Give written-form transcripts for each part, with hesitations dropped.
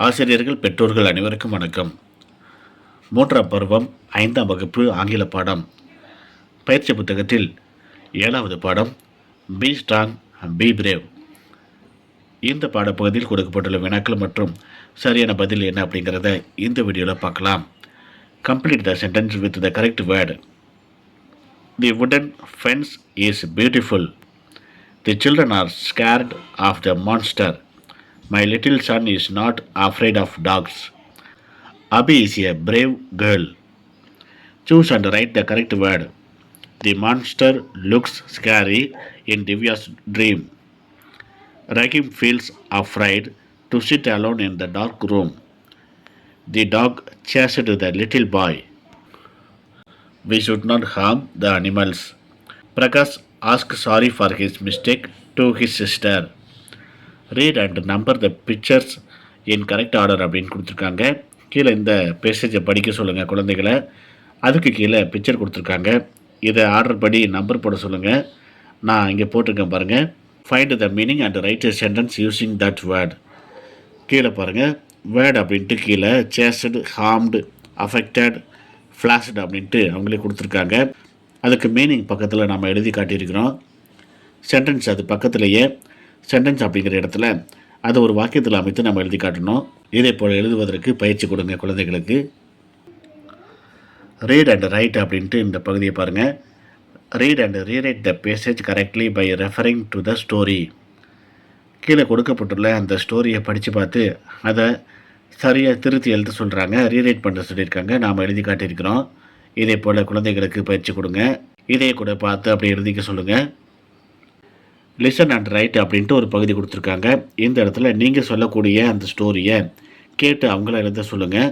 ஆசிரியர்கள், பெற்றோர்கள் அனைவருக்கும் வணக்கம். 3ஆம் பருவம் 5ஆம் வகுப்பு ஆங்கில பாடம். பயிற்சி புத்தகத்தில் 7வது பாடம் பி ஸ்ட்ராங் பி பிரேவ். இந்த பாடப்பகுதியில் கொடுக்கப்பட்டுள்ள வினாக்கள் மற்றும் சரியான பதில் என்ன அப்படிங்கிறத இந்த வீடியோவில் பார்க்கலாம். Complete the sentence with the correct word. The wooden fence is beautiful. The children are scared of the monster. My little son is not afraid of dogs. Abhi is a brave girl. Choose and write the correct word. The monster looks scary in Divya's dream. Rahim feels afraid to sit alone in the dark room. The dog chased the little boy. We should not harm the animals. Prakash asked sorry for his mistake to his sister. Read and number the pictures in correct order அப்படின்னு கொடுத்துருக்காங்க. கீழே இந்த பேசேஜை படிக்க சொல்லுங்கள் குழந்தைகளை. அதுக்கு கீழே picture கொடுத்துருக்காங்க. இதை ஆர்டர் படி நம்பர் போட சொல்லுங்கள். நான் இங்கே போட்டிருக்கேன் பாருங்கள். Find the meaning and right a sentence using that word. கீழே பாருங்கள், வேர்ட் அப்படின்ட்டு கீழே சேஸ்டு, ஹார்ம்டு, அஃபெக்டட், ஃப்ளாஷ்டு அப்படின்ட்டு அவங்களே கொடுத்துருக்காங்க. அதுக்கு மீனிங் பக்கத்தில் நம்ம எழுதி காட்டியிருக்கிறோம். சென்டென்ஸ் அது பக்கத்துலேயே சென்டென்ஸ் அப்படிங்கிற இடத்துல அதை ஒரு வாக்கியத்தில் அமைத்து நம்ம எழுதி காட்டணும். இதே போல் எழுதுவதற்கு பயிற்சி கொடுங்க குழந்தைகளுக்கு. ரீட் அண்ட் ரைட் அப்படின்ட்டு இந்த பகுதியை பாருங்கள். Read and rewrite the passage correctly by referring to the story. கீழே கொடுக்கப்பட்டுள்ள அந்த ஸ்டோரியை படித்து பார்த்து அதை சரியாக திருத்தி எழுத சொல்கிறாங்க. ரீரைட் பண்ண சொல்லியிருக்காங்க. நாம் எழுதி காட்டியிருக்கிறோம். இதே போல் குழந்தைகளுக்கு பயிற்சி கொடுங்க. இதே கூட பார்த்து அப்படி எழுதிக்க சொல்லுங்கள். லிசன் அண்ட் ரைட் அப்படின்ட்டு ஒரு பகுதி கொடுத்துருக்காங்க. இந்த இடத்துல நீங்கள் சொல்லக்கூடிய அந்த ஸ்டோரியை கேட்டு அவங்கள எழுத சொல்லுங்கள்.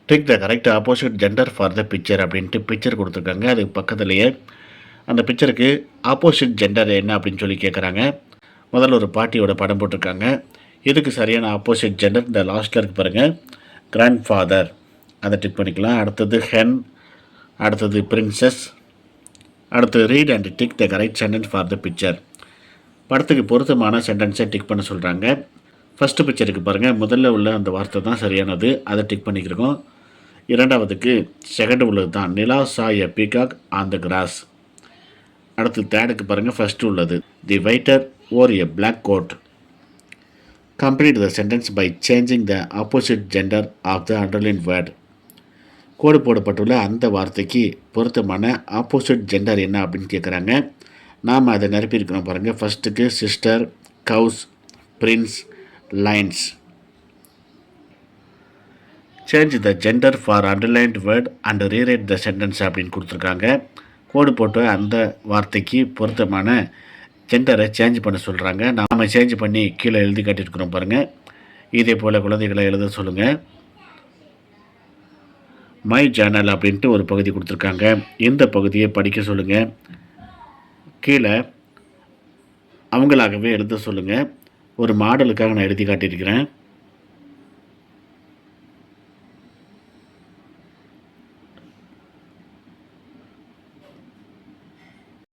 Tick the correct opposite gender for the picture அப்படின்ட்டு பிக்சர் கொடுத்துருக்காங்க. அதுக்கு பக்கத்துலேயே அந்த பிக்சருக்கு ஆப்போசிட் ஜெண்டர் என்ன அப்படின்னு சொல்லி கேட்குறாங்க. முதல்ல ஒரு பாட்டியோட படம் போட்டிருக்காங்க. இதுக்கு சரியான ஆப்போசிட் ஜெண்டர் இந்த லாஸ்ட்டில் இருக்கு பாருங்கள், கிராண்ட் ஃபாதர். அதை டிக் பண்ணிக்கலாம். அடுத்தது ஹென், அடுத்தது பிரின்சஸ், அடுத்து read and tick the correct sentence for the picture. படத்துக்கு பொருத்தமான சென்டென்ஸை டிக் பண்ண சொல்கிறாங்க. ஃபஸ்ட்டு பிக்சருக்கு பாருங்கள், முதல்ல உள்ள அந்த வார்த்தை தான் சரியானது, அதை டிக் பண்ணிக்கிறோம். இரண்டாவதுக்கு செகண்ட் உள்ளது தான், Nila saw a peacock on the grass. அடுத்து தேர்டுக்கு பாருங்கள், ஃபஸ்ட்டு உள்ளது, the waiter wore a black coat. Complete the sentence by changing the opposite gender of the underline word. கோடு போடப்பட்டுள்ள அந்த வார்த்தைக்கு பொருத்தமான ஆப்போசிட் ஜெண்டர் என்ன அப்படின்னு கேட்குறாங்க. நாம் அதை நிரப்பியிருக்கிறோம் பாருங்கள். ஃபஸ்ட்டுக்கு sister, cows, prince, lions. Change the gender for underlined word and rewrite the sentence அப்படின்னு கொடுத்துருக்காங்க. கோடு போட்ட அந்த வார்த்தைக்கு பொருத்தமான ஜெண்டரை சேஞ்ச் பண்ண சொல்கிறாங்க. நாம் சேஞ்ச் பண்ணி கீழே எழுதி காட்டியிருக்கிறோம் பாருங்கள். இதே போல் குழந்தைகளை எழுத சொல்லுங்கள். மை ஜேர்னல் அப்படின்ட்டு ஒரு பகுதி கொடுத்துருக்காங்க. இந்த பகுதியை படிக்க சொல்லுங்கள். கீழே அவங்களாகவே எழுத சொல்லுங்கள். ஒரு மாடலுக்காக நான் எழுதி காட்டியிருக்கிறேன்.